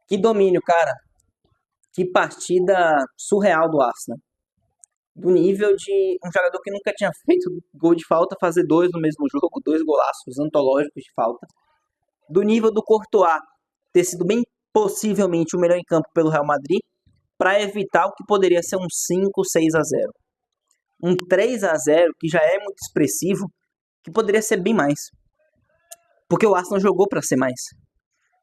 Que domínio, cara. Que partida surreal do Arsenal. Do nível de um jogador que nunca tinha feito gol de falta fazer dois no mesmo jogo, dois golaços antológicos de falta. Do nível do Courtois ter sido bem possivelmente o melhor em campo pelo Real Madrid para evitar o que poderia ser um 5-6-0. Um 3-0 que já é muito expressivo, que poderia ser bem mais. Porque o Arsenal jogou para ser mais.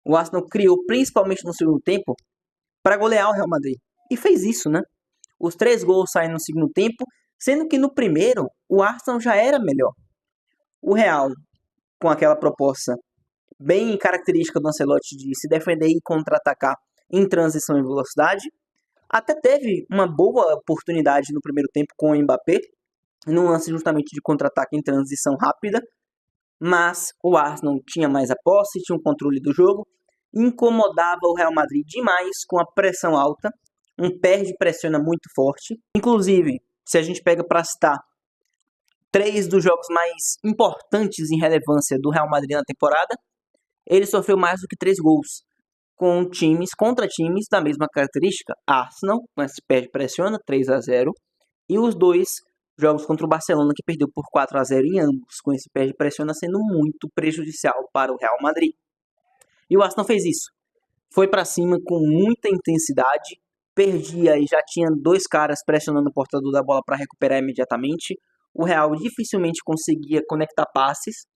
O Arsenal criou, principalmente no segundo tempo, para golear o Real Madrid. E fez isso, né? Os 3 gols saem no segundo tempo, sendo que no primeiro o Arsenal já era melhor. O Real, com aquela proposta bem característica do Ancelotti de se defender e contra-atacar em transição e velocidade, até teve uma boa oportunidade no primeiro tempo com o Mbappé, num lance justamente de contra-ataque em transição rápida, mas o Arsenal tinha mais a posse, tinha um controle do jogo, incomodava o Real Madrid demais com a pressão alta, um perde-pressiona muito forte. Inclusive, se a gente pega para citar 3 dos jogos mais importantes em relevância do Real Madrid na temporada, ele sofreu mais do que 3 gols contra times da mesma característica. Arsenal, com esse perde-pressiona, 3-0, e os 2 jogos contra o Barcelona, que perdeu por 4-0 em ambos, com esse perde-pressiona sendo muito prejudicial para o Real Madrid. E o Arsenal fez isso. Foi para cima com muita intensidade, perdia e já tinha 2 caras pressionando o portador da bola para recuperar imediatamente. O Real dificilmente conseguia conectar passes,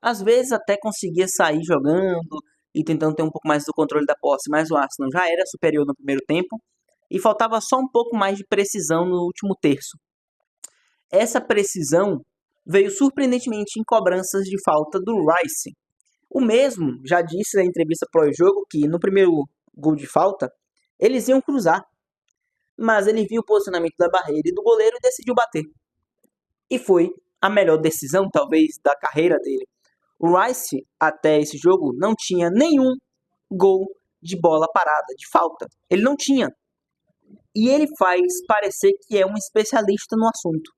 às vezes até conseguia sair jogando e tentando ter um pouco mais do controle da posse, mas o Arsenal já era superior no primeiro tempo e faltava só um pouco mais de precisão no último terço. Essa precisão veio surpreendentemente em cobranças de falta do Rice. O mesmo já disse na entrevista pós-jogo que no primeiro gol de falta eles iam cruzar, mas ele viu o posicionamento da barreira e do goleiro e decidiu bater. E foi a melhor decisão, talvez, da carreira dele. O Rice, até esse jogo, não tinha nenhum gol de bola parada, de falta. Ele não tinha. E ele faz parecer que é um especialista no assunto.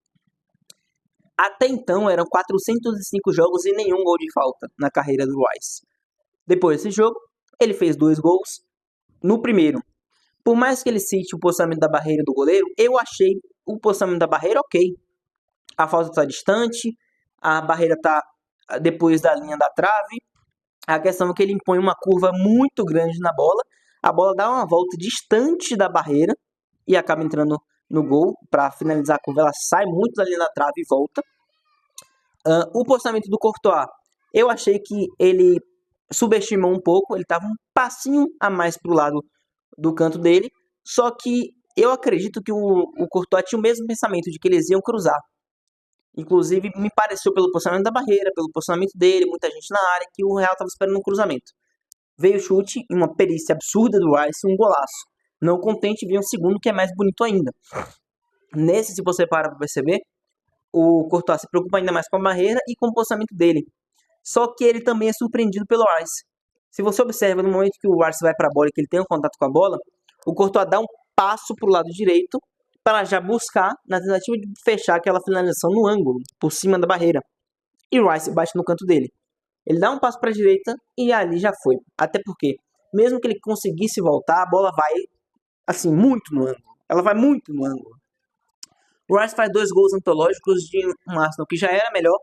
Até então, eram 405 jogos e nenhum gol de falta na carreira do Rice. Depois desse jogo, ele fez 2 gols. No primeiro, por mais que ele cite o posicionamento da barreira do goleiro, eu achei o posicionamento da barreira ok. A falta está distante, a barreira está depois da linha da trave. A questão é que ele impõe uma curva muito grande na bola. A bola dá uma volta distante da barreira e acaba entrando no gol. Para finalizar a curva, ela sai muito da linha da trave e volta. O posicionamento do Courtois, eu achei que ele subestimou um pouco. Ele estava um passinho a mais para o lado do canto dele. Só que eu acredito que o Courtois tinha o mesmo pensamento de que eles iam cruzar. Inclusive, me pareceu pelo posicionamento da barreira, pelo posicionamento dele, muita gente na área, que o Real estava esperando um cruzamento. Veio o chute, uma perícia absurda do Rice, um golaço. Não contente, veio um segundo que é mais bonito ainda. Nesse, se você para perceber, o Courtois se preocupa ainda mais com a barreira e com o posicionamento dele. Só que ele também é surpreendido pelo Rice. Se você observa, no momento que o Rice vai para a bola e que ele tem um contato com a bola, o Courtois dá um passo para o lado direito para já buscar na tentativa de fechar aquela finalização no ângulo, por cima da barreira. E o Rice bate no canto dele. Ele dá um passo para a direita e ali já foi. Até porque, mesmo que ele conseguisse voltar, a bola vai, assim, muito no ângulo. Ela vai muito no ângulo. O Rice faz 2 gols antológicos de um Arsenal que já era melhor,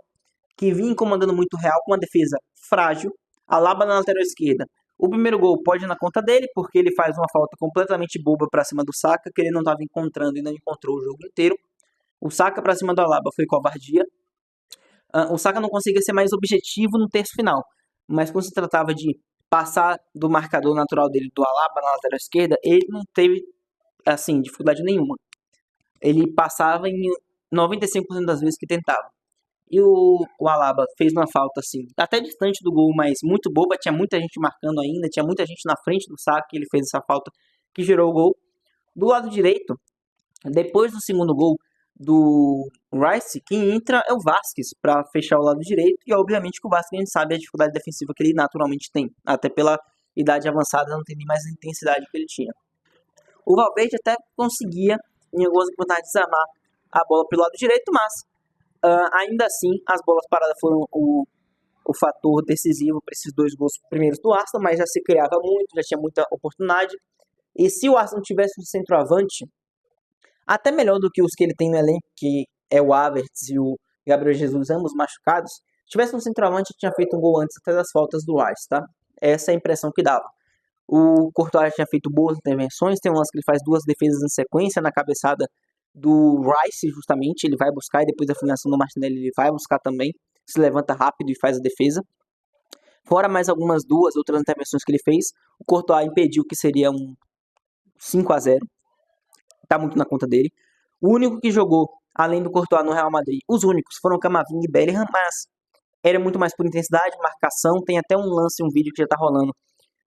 que vinha incomodando muito o Real com uma defesa frágil. Alaba na lateral esquerda. O primeiro gol pode ir na conta dele, porque ele faz uma falta completamente boba para cima do Saka, que ele não estava encontrando e não encontrou o jogo inteiro. O Saka para cima do Alaba foi covardia. O Saka não conseguia ser mais objetivo no terço final, mas quando se tratava de passar do marcador natural dele do Alaba na lateral esquerda, ele não teve assim dificuldade nenhuma. Ele passava em 95% das vezes que tentava. E o Alaba fez uma falta assim, até distante do gol, mas muito boba. Tinha muita gente marcando ainda, tinha muita gente na frente do Saka. Ele fez essa falta que gerou o gol. Do lado direito, depois do segundo gol do Rice, quem entra é o Vasquez para fechar o lado direito. E obviamente que o Vasquez, a gente sabe a dificuldade defensiva que ele naturalmente tem, até pela idade avançada, não tem nem mais a intensidade que ele tinha. O Valverde até conseguia, em algumas oportunidades, desarmar a bola pelo lado direito, mas ainda assim as bolas paradas foram o fator decisivo para esses 2 gols primeiros do Arsenal, mas já se criava muito, já tinha muita oportunidade. E se o Arsenal tivesse um centroavante, até melhor do que os que ele tem no elenco, que é o Havertz e o Gabriel Jesus, ambos machucados, se tivesse um centroavante, tinha feito um gol antes até das faltas do Rice, tá? Essa é a impressão que dava. O Courtois tinha feito boas intervenções, tem um lance que ele faz 2 defesas em sequência na cabeçada do Rice, justamente, ele vai buscar e depois da finalização do Martinelli ele vai buscar também, se levanta rápido e faz a defesa. Fora mais algumas 2 outras intervenções que ele fez, o Courtois impediu que seria um 5-0, tá muito na conta dele. O único que jogou, além do Courtois no Real Madrid, os únicos foram Camavinga e Bellingham, mas era muito mais por intensidade, marcação, tem até um lance, um vídeo que já tá rolando,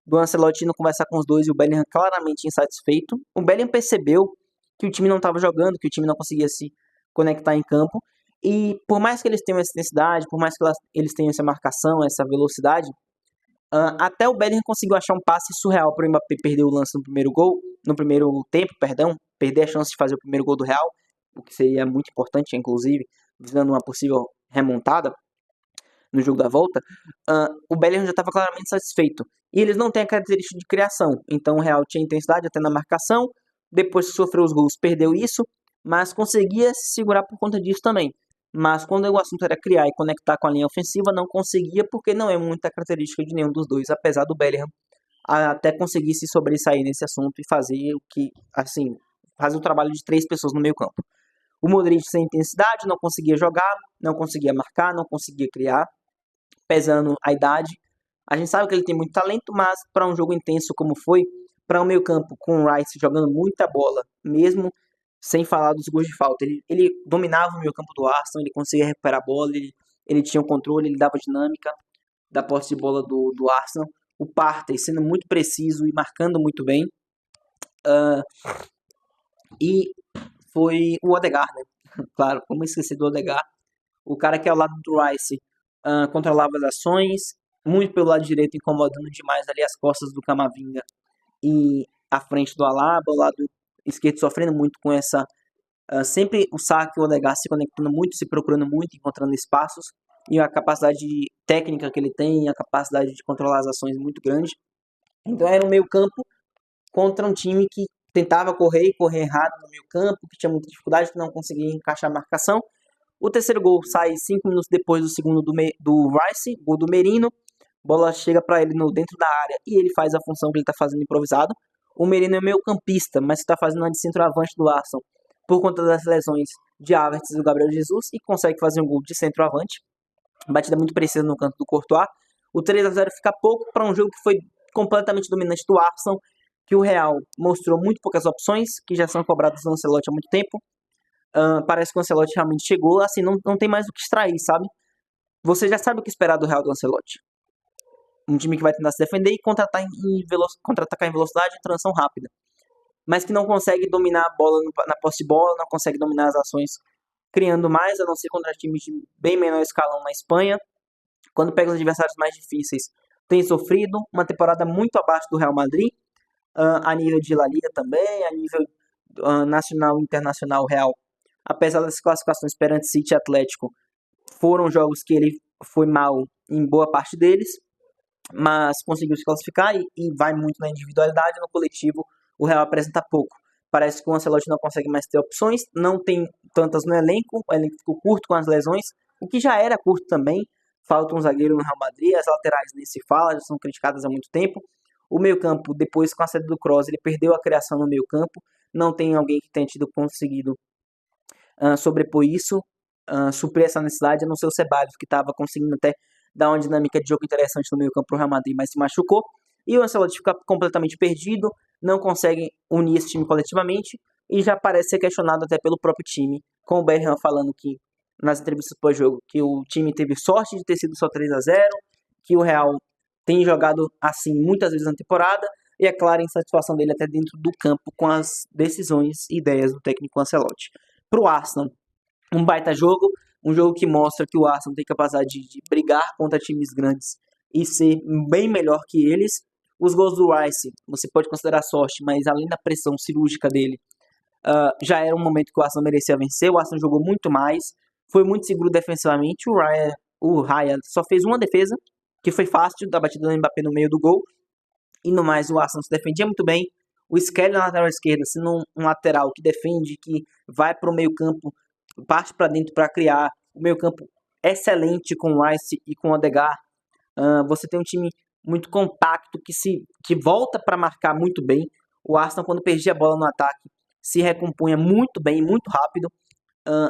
do Ancelotti indo conversar com os dois e o Bellingham claramente insatisfeito. O Bellingham percebeu que o time não estava jogando, que o time não conseguia se conectar em campo, e por mais que eles tenham essa intensidade, por mais que eles tenham essa marcação, essa velocidade, até o Bellingham conseguiu achar um passe surreal para o Mbappé perder o lance no primeiro tempo, perder a chance de fazer o primeiro gol do Real, o que seria muito importante, inclusive, visando uma possível remontada no jogo da volta. O Bellingham já estava claramente satisfeito. E eles não têm a característica de criação, então o Real tinha intensidade até na marcação, depois que sofreu os gols perdeu isso, mas conseguia se segurar por conta disso também. Mas quando o assunto era criar e conectar com a linha ofensiva, não conseguia, porque não é muita característica de nenhum dos dois, apesar do Bellingham até conseguir se sobressair nesse assunto e fazer o que, assim, fazer o trabalho de 3 pessoas no meio campo. O Modric sem intensidade, não conseguia jogar, não conseguia marcar, não conseguia criar, pesando a idade. A gente sabe que ele tem muito talento, mas para um jogo intenso como foi, para um meio campo com o Rice jogando muita bola, mesmo sem falar dos gols de falta. Ele dominava o meio campo do Arsenal, ele conseguia recuperar a bola, ele tinha o controle, ele dava dinâmica da posse de bola do Arsenal. O Partey sendo muito preciso e marcando muito bem. E foi o Odegaard, né? Claro, como esquecer do Odegaard. O cara que é ao lado do Rice controlava as ações, muito pelo lado direito, incomodando demais ali as costas do Camavinga e a frente do Alaba, o lado esquerdo sofrendo muito com essa... sempre o Saka e o Odegaard se conectando muito, se procurando muito, encontrando espaços, e a capacidade técnica que ele tem, a capacidade de controlar as ações muito grande. Então era um meio campo contra um time que tentava correr errado no meio campo, que tinha muita dificuldade, que não conseguia encaixar a marcação. O terceiro gol sai 5 minutos depois do segundo do Rice, gol do Merino. Bola chega para ele dentro da área e ele faz a função que ele está fazendo improvisado. O Merino é meio campista, mas está fazendo a de centroavante do Arsenal por conta das lesões de Havertz e do Gabriel Jesus e consegue fazer um gol de centroavante. Batida muito precisa no canto do Courtois. O 3-0 fica pouco para um jogo que foi completamente dominante do Arsenal, que o Real mostrou muito poucas opções, que já são cobradas do Ancelotti há muito tempo. Parece que o Ancelotti realmente chegou, assim, não tem mais o que extrair, sabe? Você já sabe o que esperar do Real do Ancelotti. Um time que vai tentar se defender e contra-atacar em velocidade e transição rápida. Mas que não consegue dominar a bola na posse de bola, não consegue dominar as ações criando mais, a não ser contra times de bem menor escalão na Espanha. Quando pega os adversários mais difíceis, tem sofrido. Uma temporada muito abaixo do Real Madrid, a nível de La Liga também, a nível nacional e internacional. Real, apesar das classificações perante City e Atlético, foram jogos que ele foi mal em boa parte deles, mas conseguiu se classificar e vai muito na individualidade. No coletivo, o Real apresenta pouco. Parece que o Ancelotti não consegue mais ter opções, não tem tantas no elenco, o elenco ficou curto com as lesões, o que já era curto também. Falta um zagueiro no Real Madrid, as laterais nem se fala, já são criticadas há muito tempo. O meio-campo, depois com a saída do Kroos, ele perdeu a criação no meio-campo, não tem alguém que tenha conseguido sobrepor isso, suprir essa necessidade, a não ser o Ceballos, que estava conseguindo até dar uma dinâmica de jogo interessante no meio-campo para o Real Madrid, mas se machucou. E o Ancelotti fica completamente perdido, não consegue unir esse time coletivamente e já parece ser questionado até pelo próprio time, com o Bellingham falando que nas entrevistas pós-jogo que o time teve sorte de ter sido só 3-0, que o Real tem jogado assim muitas vezes na temporada, e é clara a insatisfação dele até dentro do campo com as decisões e ideias do técnico Ancelotti. Para o Arsenal, um baita jogo, um jogo que mostra que o Arsenal tem capacidade de brigar contra times grandes e ser bem melhor que eles. Os gols do Rice, você pode considerar sorte, mas além da pressão cirúrgica dele, já era um momento que o Arsenal merecia vencer. O Arsenal jogou muito mais, foi muito seguro defensivamente. O Raya O Raya só fez uma defesa, que foi fácil, da batida do Mbappé no meio do gol. E no mais, o Arsenal se defendia muito bem. O Skelly na lateral esquerda, sendo um lateral que defende, que vai para o meio campo, parte para dentro para criar. O meio campo excelente com o Rice e com o Odegaard. Você tem um time muito compacto que volta para marcar muito bem. O Arsenal, quando perdia a bola no ataque, se recompunha muito bem, muito rápido.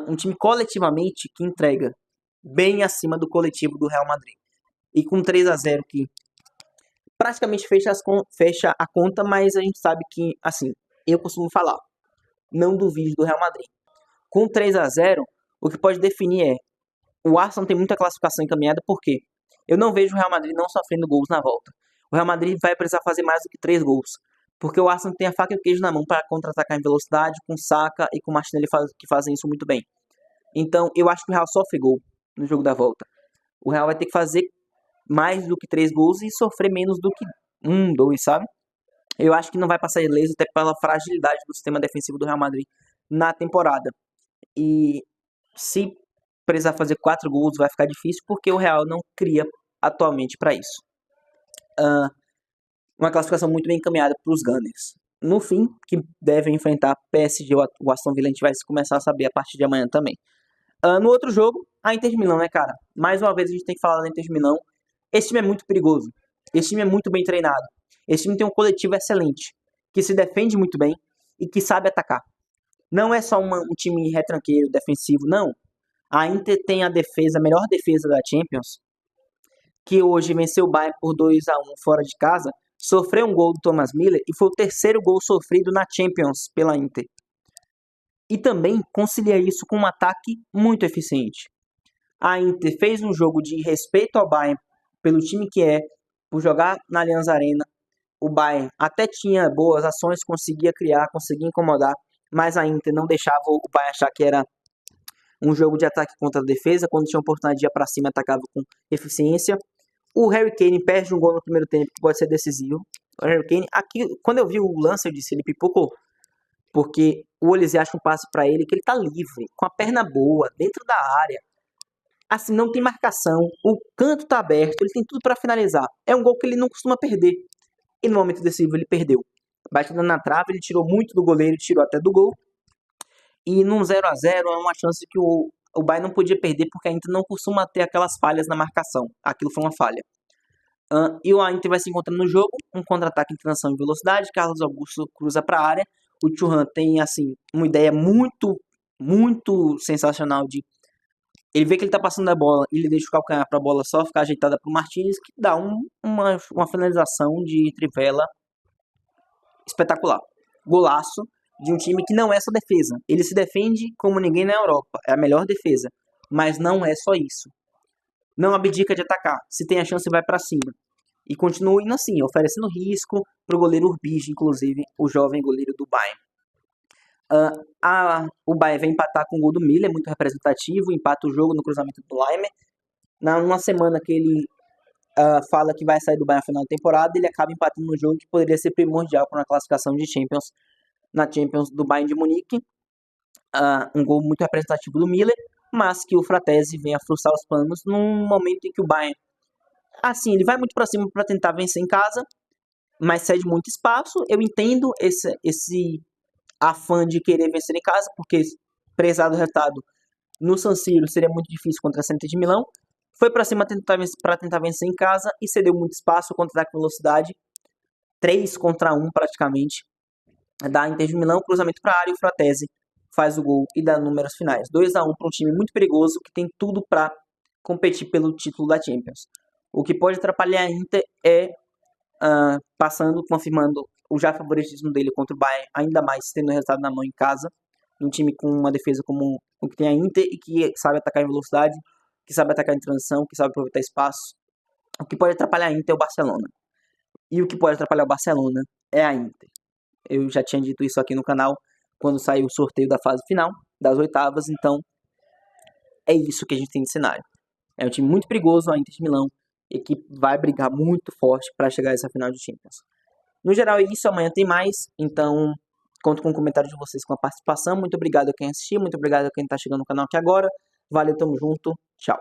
Um time coletivamente que entrega bem acima do coletivo do Real Madrid. E com 3-0 que praticamente fecha a conta, mas a gente sabe que, assim, eu costumo falar, não duvide do Real Madrid. Com 3-0, o que pode definir é, o Arsenal tem muita classificação encaminhada, por quê? Eu não vejo o Real Madrid não sofrendo gols na volta. O Real Madrid vai precisar fazer mais do que 3 gols, porque o Arsenal tem a faca e o queijo na mão para contra-atacar em velocidade, com Saka e com Martinelli que fazem isso muito bem. Então, eu acho que o Real sofre gol no jogo da volta. O Real vai ter que fazer mais do que 3 gols e sofrer menos do que 1, 2, sabe? Eu acho que não vai passar ileso até pela fragilidade do sistema defensivo do Real Madrid na temporada. E se precisar fazer 4 gols vai ficar difícil porque o Real não cria atualmente para isso. Uma classificação muito bem encaminhada para os Gunners. No fim, que devem enfrentar PSG ou o Aston Villa, a gente vai começar a saber a partir de amanhã também. No outro jogo, a Inter de Milão, né, cara? Mais uma vez a gente tem que falar da Inter de Milão. Esse time é muito perigoso. Esse time é muito bem treinado. Esse time tem um coletivo excelente, que se defende muito bem e que sabe atacar. Não é só um time retranqueiro, defensivo, não. A Inter tem a melhor defesa da Champions, que hoje venceu o Bayern por 2-1 fora de casa, sofreu um gol do Thomas Müller e foi o terceiro gol sofrido na Champions pela Inter. E também concilia isso com um ataque muito eficiente. A Inter fez um jogo de respeito ao Bayern pelo time que é, por jogar na Allianz Arena. O Bayern até tinha boas ações, conseguia criar, conseguia incomodar, mas a Inter não deixava o Bayern achar que era um jogo de ataque contra a defesa. Quando tinha oportunidade de ir para cima, atacava com eficiência. O Harry Kane perde um gol no primeiro tempo que pode ser decisivo. O Harry Kane, aqui, quando eu vi o lance, eu disse, ele pipocou. Porque o Olise acha um passe para ele que ele tá livre, com a perna boa, dentro da área. Assim, não tem marcação, o canto tá aberto, ele tem tudo para finalizar. É um gol que ele não costuma perder. E no momento decisivo ele perdeu. Batendo na trave, ele tirou muito do goleiro, tirou até do gol. E num 0-0 é uma chance que o Bayern não podia perder, porque a Inter não costuma ter aquelas falhas na marcação. Aquilo foi uma falha. E o Inter vai se encontrando no jogo, um contra-ataque em transição e velocidade, Carlos Augusto cruza para a área. O Thuram tem, assim, uma ideia muito, muito sensacional de... Ele vê que ele tá passando a bola e ele deixa o calcanhar para a bola só ficar ajeitada pro Martinez, que dá uma finalização de trivela espetacular. Golaço de um time que não é só defesa. Ele se defende como ninguém na Europa. É a melhor defesa. Mas não é só isso. Não abdica de atacar. Se tem a chance, vai para cima. E continua indo assim, oferecendo risco pro goleiro Urbige, inclusive, o jovem goleiro do Bayern. O Bayern vai empatar com o gol do Müller, muito representativo, empata o jogo no cruzamento do Laimer. Numa semana que ele fala que vai sair do Bayern no final da temporada, ele acaba empatando no jogo que poderia ser primordial para uma classificação de Champions, na Champions do Bayern de Munique. Um gol muito representativo do Müller, mas que o Fratesi vem a frustrar os planos num momento em que o Bayern, assim, ele vai muito para cima para tentar vencer em casa, mas cede muito espaço. Eu entendo esse afã de querer vencer em casa, porque prezado o resultado no San Siro seria muito difícil contra a Inter de Milão. Foi para cima para tentar vencer em casa e cedeu muito espaço, contra-ataque velocidade, 3 contra 1 praticamente, da Inter de Milão, cruzamento para a área e o Fratesi faz o gol e dá números finais. 2-1 para um time muito perigoso que tem tudo para competir pelo título da Champions. O que pode atrapalhar a Inter é confirmando o já favoritismo dele contra o Bayern, ainda mais tendo o resultado na mão em casa, um time com uma defesa como o que tem a Inter e que sabe atacar em velocidade, que sabe atacar em transição, que sabe aproveitar espaço. O que pode atrapalhar a Inter é o Barcelona. E o que pode atrapalhar o Barcelona é a Inter. Eu já tinha dito isso aqui no canal quando saiu o sorteio da fase final, das oitavas, então é isso que a gente tem de cenário. É um time muito perigoso, a Inter de Milão, e que vai brigar muito forte para chegar a essa final de Champions. No geral é isso, amanhã tem mais, então conto com o comentário de vocês, com a participação. Muito obrigado a quem assistiu, muito obrigado a quem está chegando no canal aqui agora. Valeu, tamo junto, tchau.